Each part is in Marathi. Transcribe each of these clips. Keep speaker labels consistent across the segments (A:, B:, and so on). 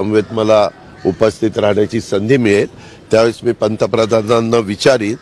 A: समवेत मला उपस्थित राहण्याची संधी मिळेल त्यावेळेस मी पंतप्रधानांना विचारीन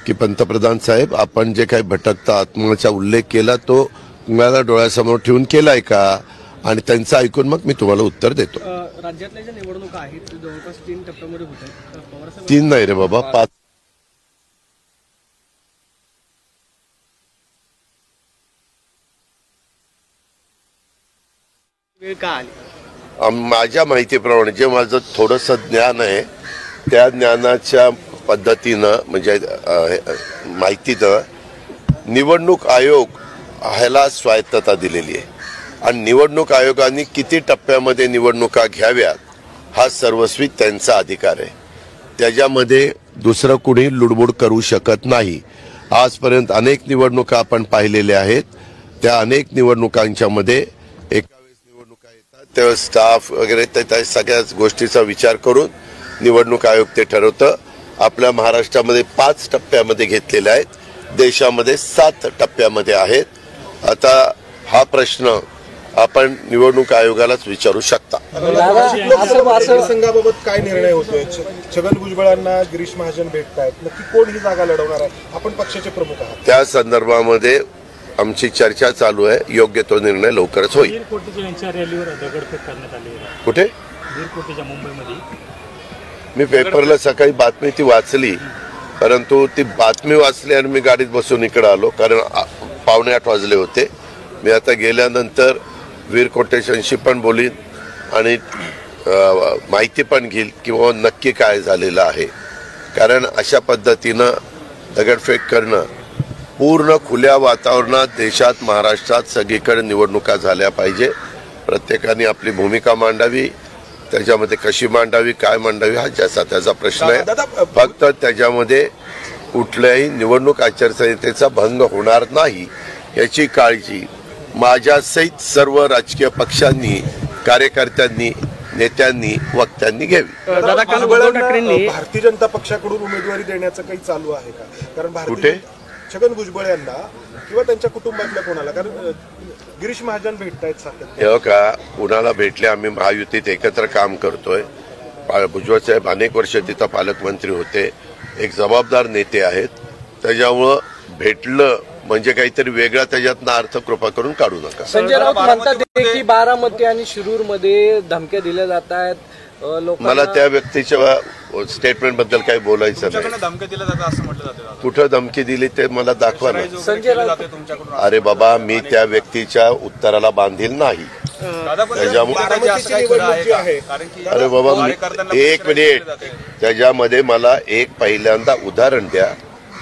A: की पंतप्रधान साहेब आपण जे काही भटकता आत्माचा उल्लेख केला तो तुम्हाला डोळ्यासमोर ठेवून केलाय का आणि त्यांचं ऐकून मग मी तुम्हाला उत्तर देतो.
B: राज्यातल्या ज्या निवडणुका आहेत जवळपास 3 टप्प्यामध्ये होत आहेत.
A: 3 नाही रे बाबा 5.
B: वेळ का आली?
A: माझ्या माहितीप्रमाणे जे माझं थोडंसं ज्ञान आहे त्या ज्ञानाच्या पद्धतीनं म्हणजे माहितीनं निवडणूक आयोग ह्याला स्वायत्तता दिलेली आहे आणि निवडणूक आयोगाने किती टप्प्यामध्ये निवडणुका घ्याव्यात हा सर्वस्वी त्यांचा अधिकार आहे. त्याच्यामध्ये दुसरं कुणी लुडबुड करू शकत नाही. आजपर्यंत अनेक निवडणुका आपण पाहिलेल्या आहेत. त्या अनेक निवडणुकांच्या मध्ये एका वेळेस निवडणुका येतात तेव्हा स्टाफ वगैरे त्या सगळ्याच गोष्टीचा विचार करून निवडणूक आयोग ते ठरवतं. आपल्या महाराष्ट्रामध्ये 5 टप्प्यामध्ये घेतलेले आहेत, देशामध्ये 7 टप्प्यामध्ये आहेत. आता हा प्रश्न आपण निवडणूक आयोगालाच विचारू शकता.
C: संघाबाबत काय निर्णय होतोय? छगन भुजबळांना गिरीश महाजन भेटतायत, नक्की कोण ही जागा लढवणार आहे? आपण पक्षाचे प्रमुख आहात.
A: त्या संदर्भामध्ये आमची चर्चा चालू आहे. योग्य तो निर्णय लवकरच होईल. कुठे?
B: मुंबईमध्ये
A: मी पेपरला सकाळी बातमी ती वाचली, परंतु ती बातमी वाचली आणि मी गाडीत बसून इकडे आलो कारण 7:45 वाजले होते. मी आता गेल्यानंतर वीर कोटेशनशी पण बोलीन आणि माहिती पण घेईल किंवा नक्की काय झालेलं आहे. कारण अशा पद्धतीनं दगडफेक करणं पूर्ण खुल्या वातावरणात देशात महाराष्ट्रात सगळीकडे निवडणुका झाल्या पाहिजे. प्रत्येकाने आपली भूमिका मांडावी, त्याच्यामध्ये कशी मांडावी काय मांडावी हा ज्याचा त्याचा प्रश्न आहे. फक्त त्याच्यामध्ये कुठल्याही निवडणूक आचारसंहितेचा भंग होणार नाही याची काळजी माझ्यासहित सर्व राजकीय पक्षांनी, कार्यकर्त्यांनी, नेत्यांनी, वक्त्यांनी घ्यावी.
B: दादा काल उद्धव ठाकरेंनी
C: भारतीय जनता पक्षाकडून उमेदवारी देण्याचं काही चालू आहे का? कारण
A: कुठे?
C: छगन भुजबळ यांना किंवा त्यांच्या कुटुंबातल्या कोणाला, कारण गिरीश महाजन भेटतायत सातत्याने.
A: हे का कुणाला भेटले? आम्ही महायुतीत एकत्र काम करतोय. भुजबळ साहेब अनेक वर्ष तिथं पालकमंत्री होते, एक जबाबदार नेते आहेत. त्याच्यामुळं भेटलं म्हणजे काहीतरी वेगळा त्याच्यातनं अर्थ कृपा करून काढू नका.
B: संजय राऊत म्हणतात की बारामती आणि शिरूर मध्ये धमक्या दिल्या जात आहेत.
A: मला त्या व्यक्तीच्या स्टेटमेंट बद्दल काही बोलायचं नाही.
D: धमकी दिल्या जातात असं म्हटलं जातं.
A: कुठं धमकी दिली ते मला दाखवा ना.
B: संजय राऊत
A: अरे बाबा मी त्या व्यक्तीच्या उत्तराला बांधील नाही. अरे बाबा एक मिनिट, त्याच्यामध्ये मला एक पहिल्यांदा उदाहरण द्या.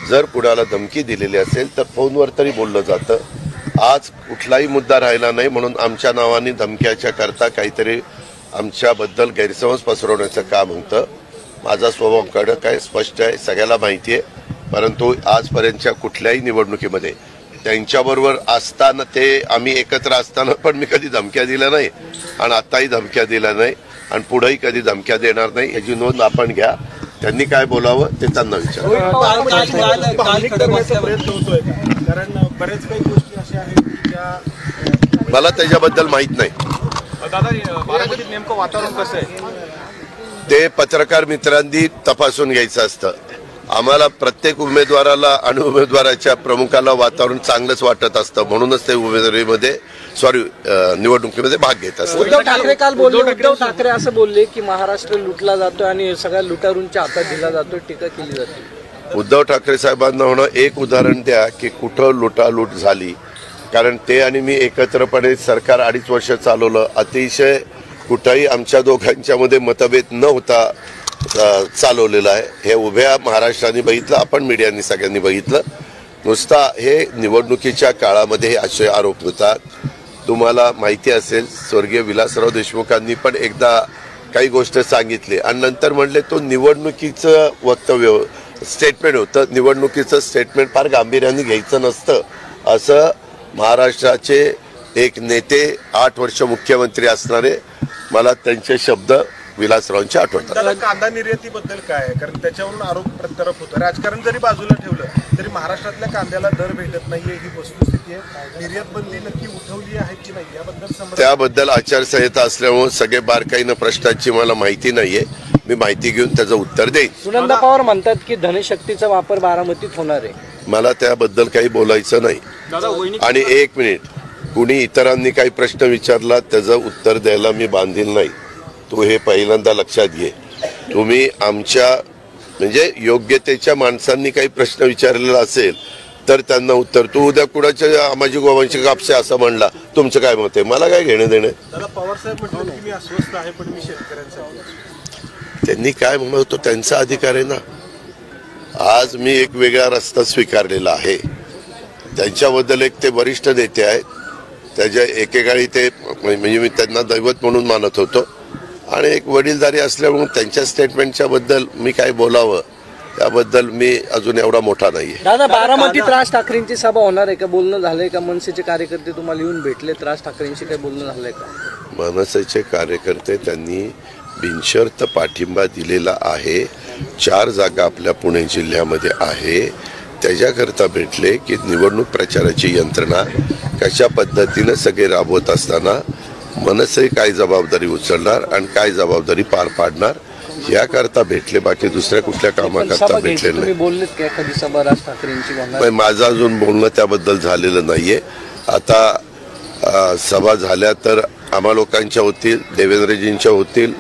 A: जर कुणाला धमकी दिलेली असेल तर फोनवर तरी बोललं जातं. आज कुठलाही मुद्दा राहिला नाही म्हणून आमच्या नावाने धमक्याच्या करता काहीतरी आमच्याबद्दल गैरसमज पसरवण्याचं काम होतं. माझा स्वभाव कडक आहे, स्पष्ट आहे, सगळ्याला माहिती आहे. परंतु आजपर्यंतच्या कुठल्याही निवडणुकीमध्ये त्यांच्याबरोबर असताना ते आम्ही एकत्र असताना पण मी कधी धमक्या दिल्या नाही आणि आताही धमक्या दिल्या नाही आणि पुढेही कधी धमक्या देणार नाही याची नोंद आपण घ्या. त्यांनी काय बोलावं ते त्यांना विचार.
C: कारण बरेच काही गोष्टी अशा आहेत की त्या
A: मला त्याच्याबद्दल माहित नाही.
D: दादा बारामतीत नेमकं वातावरण कसं आहे
A: ते पत्रकार मित्रांनी तपासून घ्यायचं असतं. आम्हाला प्रत्येक उमेदवाराला आणि उमेदवाराच्या प्रमुखाला वातावरण चांगलंच वाटत असतं म्हणूनच ते निवडणुकीमध्ये भाग घेत असतात.
B: उद्धव ठाकरे काल बोलले, उद्धव ठाकरे असं बोलले की महाराष्ट्र लुटला जातोय आणि सगळ्या लुटारूंच्या हातात दिला जातोय, टीका केली जाते.
A: उद्धव ठाकरे साहेबांना म्हणून एक उदाहरण द्या की कुठं लुटालूट झाली. कारण ते आणि मी एकत्रपणे सरकार 2.5 वर्ष चालवलं. अतिशय कुठंही आमच्या दोघांच्या मध्ये मतभेद न होता चालवलेलं आहे. हे उभ्या महाराष्ट्राने बघितलं, आपण मीडियानी सगळ्यांनी बघितलं. नुसता हे निवडणुकीच्या काळामध्ये हे असे आरोप होतात. तुम्हाला माहिती असेल स्वर्गीय विलासराव देशमुखांनी पण एकदा काही गोष्ट सांगितली आणि नंतर म्हणले तो निवडणुकीचं वक्तव्य स्टेटमेंट होतं. निवडणुकीचं स्टेटमेंट फार गांभीर्याने घ्यायचं नसतं असं महाराष्ट्राचे एक नेते 8 वर्ष मुख्यमंत्री असणारे मला त्यांचे शब्द विलासरावांची आठवतात.
C: कांदा निर्यातीबद्दल काय आहे? कारण त्याच्यावरून आरोप प्रत्यारोप होतो. राजकारण जरी बाजूला ठेवलं तरी महाराष्ट्रातल्या कांद्याला दर भेटत नाहीये ही वस्तुस्थिती आहे. निर्यात बंदी नक्की उठवली आहे की नाही याबद्दल
A: त्याबद्दल आचारसंहिता असल्यामुळे सगळे बारकाईनं प्रश्नांची मला माहिती नाहीये. मी माहिती घेऊन त्याचं उत्तर देईन.
B: सुनंदा पवार म्हणतात की धनशक्तीचा वापर बारामतीत होणार आहे.
A: मला त्याबद्दल काही बोलायचं नाही.
D: दादा वैनिक
A: आणि एक मिनिट, कुणी इतरांनी काही प्रश्न विचारला त्याचं उत्तर द्यायला मी बांधील नाही. तू हे पहिल्यांदा लक्षात घे. तुम्ही आमच्या म्हणजे योग्यतेच्या माणसांनी काही प्रश्न विचारलेला असेल तर त्यांना उत्तर. तू उद्या कुणाच्या आमाजी गोवांशी कापसे असं म्हणला, तुमचं काय मत आहे? मला काय घेणं देणं.
C: दादा पवार साहेब म्हटलं की मी अस्वस्थ आहे पण मी शेतकऱ्यांसाठी.
A: त्यांनी काय म्हणतो त्यांचा अधिकार आहे ना. आज मी एक वेगळा रस्ता स्वीकारलेला आहे. त्यांच्याबद्दल एक ते वरिष्ठ नेते आहेत. त्याच्या एकेकाळी ते म्हणजे मी त्यांना दैवत म्हणून मानत होतो आणि एक वडीलधारी असल्यामुळे त्यांच्या स्टेटमेंटच्या बद्दल मी काय बोलावं त्याबद्दल मी अजून एवढा मोठा नाहीये.
B: दादा बारामतीत राज ठाकरेंची सभा होणार आहे का? बोलणं झालंय का? मनसेचे कार्यकर्ते तुम्हाला येऊन भेटलेत? राज ठाकरेंशी काही बोलणं झालंय का?
A: मनसेचे कार्यकर्ते त्यांनी बिनशर्त पाठिंबा दिलेला आहे. 4 जागा आपल्या पुणे जिल्ह्यामध्ये आहे. त्याच्याकरता भेटले की निवडणूक प्रचाराची यंत्रणा कशा पद्धतीनं सगळे राबवत असताना मनसे काय जबाबदारी उचलणार आणि काय जबाबदारी पार पाडणार याकरता भेटले. बाकी दुसऱ्या कुठल्या कामाकरता भेटले नाही.
B: बोललेत का एखादी सभा राज ठाकरेंची होणार?
A: माझं अजून बोलणं त्याबद्दल झालेलं नाहीये. आता सभा झाल्या तर आम्हा लोकांच्या होतील, देवेंद्रजींच्या होतील,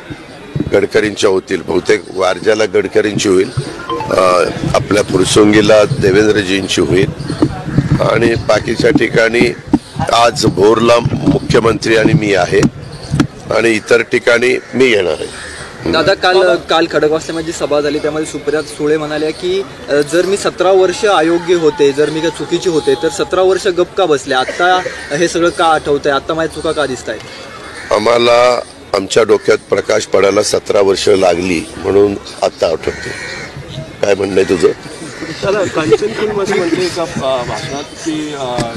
A: गडकरींच्या होतील. बहुतेक वारजाला गडकरींची होईल, आपल्या फुरसुंगीला देवेंद्रजींची होईल आणि बाकीच्या ठिकाणी आज भोरला मुख्यमंत्री आणि मी आहे आणि इतर ठिकाणी मी येणार आहे.
E: दादा काल खडकवासल्यामध्ये सभा झाली त्यामध्ये सुप्रिया सुळे म्हणाल्या की जर मी 17 वर्ष अयोग्य होते, जर मी काही चुकीचे होते तर 17 वर्ष गप का बसले, आता हे सगळं का आठवतंय, आता माझ्या चुका का दिसत आहेत?
A: आम्हाला आमच्या डोक्यात प्रकाश पडायला 17 वर्ष लागली म्हणून आता आठवते. काय म्हणणं आहे तुझं?
F: दादा कांचन कुलकर्णी म्हणजे एका भाषणात की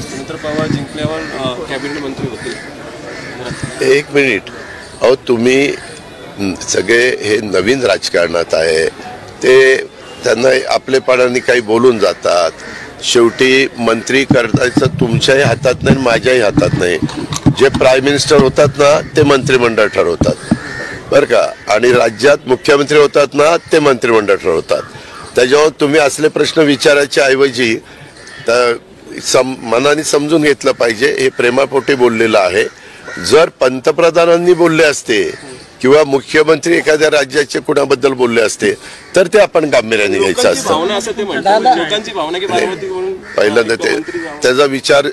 F: सुनेत्र पवार जिंकल्यावर कॅबिनेट मंत्री होते.
A: एक मिनिट. अहो तुम्ही सगळे हे नवीन राजकारणात आहे ते त्यांना आपलेपणाने काही बोलून जातात. शेवटी मंत्री करायचं तुमच्याही हातात नाही माझ्याही हातात नाही. जे प्राईम मिनिस्टर होतात ना ते मंत्रिमंडळ ठरवतात बरं का, आणि राज्यात मुख्यमंत्री होतात ना ते मंत्रिमंडळ ठरवतात. त्याच्यावर तुम्ही असले प्रश्न विचारायच्या ऐवजी मनाने समजून घेतलं पाहिजे. हे प्रेमापोटी बोललेलं आहे. जर पंतप्रधानांनी बोलले असते किंवा मुख्यमंत्री एखाद्या राज्याचे कुणाबद्दल बोलले असते तर ते आपण गांभीर्याने घ्यायचं असतं. पहिल्यांदा त्याचा विचार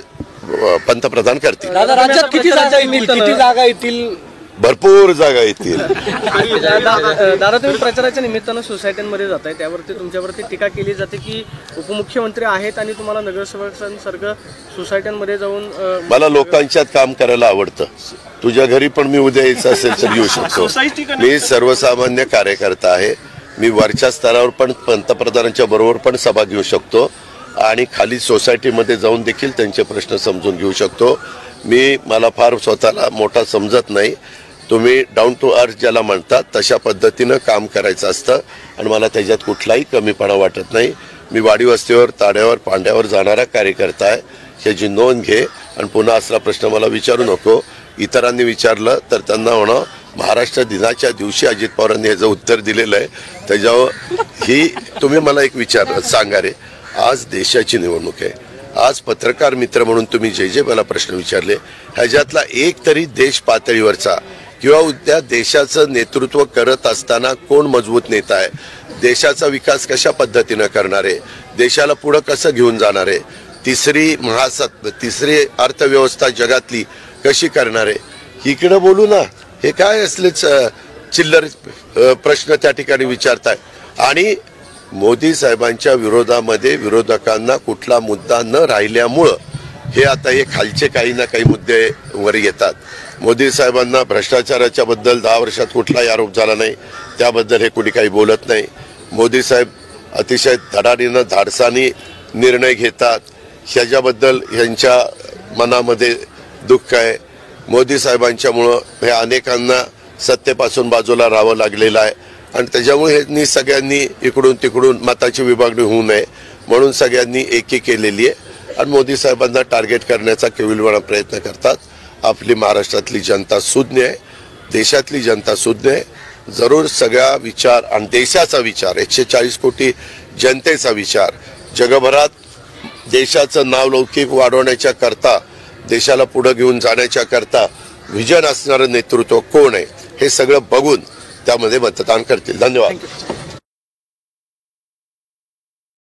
A: पंतप्रधान करतील.
B: दादा राज्यात किती जागा येतील?
A: भरपूर जागा येतील.
G: दादा तुम्ही प्रचाराच्या निमित्तानं सोसायट्यांमध्ये जाताय, त्यावरती तुमच्यावरती टीका केली जाते की उपमुख्यमंत्री आहेत आणि तुम्हाला नगरसेवकांसारखं सोसायट्यांमध्ये जाऊन
A: मला लोकांच्यात काम करायला आवडतं. तुझ्या घरी पण मी उद्या यायचं असेल तर येऊ शकतो. मी सर्वसामान्य कार्यकर्ता आहे. मी वरच्या स्तरावर पण पंतप्रधानांच्या बरोबर पण सभा घेऊ शकतो आणि खाली सोसायटीमध्ये जाऊन देखील त्यांचे प्रश्न समजून घेऊ शकतो. मला फार स्वतःला मोठा समजत नाही. तुम्ही डाऊन टू अर्थ ज्याला म्हणतात तशा पद्धतीनं काम करायचं असतं आणि मला त्याच्यात कुठलाही कमीपणा वाटत नाही. मी वाडी वस्तीवर ताड्यावर पांड्यावर जाणारा कार्यकर्ता आहे ह्याची नोंद घे आणि पुन्हा असला प्रश्न मला विचारू नको. इतरांनी विचारलं तर त्यांना म्हणा महाराष्ट्र दिनाच्या दिवशी अजित पवारांनी ह्याचं उत्तर दिलेलं आहे. त्याच्यावर ही तुम्ही मला एक सांगा रे, आज देशाची निवडणूक आहे. आज पत्रकार मित्र म्हणून तुम्ही जे मला प्रश्न विचारले ह्याच्यातला एक तरी देश पातळीवरचा किंवा उद्या देशाचं नेतृत्व करत असताना कोण मजबूत नेता आहे, देशाचा विकास कशा पद्धतीनं करणार आहे, देशाला पुढं कसं घेऊन जाणार आहे, तिसरी अर्थव्यवस्था जगातली कशी करणार आहे, इकडं बोलू ना. हे काय असलेच चिल्लर प्रश्न त्या ठिकाणी विचारताय. आणि मोदी साहेबांच्या विरोधामध्ये विरोधकांना कुठला मुद्दा न राहिल्यामुळं हे आता हे खालचे काही ना काही मुद्दे वर येतात. मोदी साहेबांना भ्रष्टाचाराच्या बद्दल 10 वर्षात कुठलाही आरोप झाला नाही, त्याबद्दल हे कुणी काही बोलत नाही. मोदी साहेब अतिशय धडाडीनं धाडसानी निर्णय घेतात, ह्याच्याबद्दल ह्यांच्या मनामध्ये दुःख आहे. मोदी साहेबांच्यामुळं हे अनेकांना सत्तेपासून बाजूला राहावं लागलेलं आहे आणि त्याच्यामुळे ह्यांनी सगळ्यांनी इकडून तिकडून मताची विभागणी होऊ नये म्हणून सगळ्यांनी एकी केलेली आहे आणि मोदी साहेबांना टार्गेट करण्याचा केविलवाणा प्रयत्न करतात. आपली महाराष्ट्रातली जनता सुज्ञ आहे, देशातली जनता सुज्ञ आहे. जरूर सगळा विचार आणि देशाचा विचार, 140 कोटी जनतेचा विचार, जगभरात देशाचं नावलौकिक वाढवण्याच्या करता, देशाला पुढे घेऊन जाण्याच्या करता विजन असणारं नेतृत्व कोण आहे हे सगळं बघून त्यामध्ये मतदान करतील. धन्यवाद.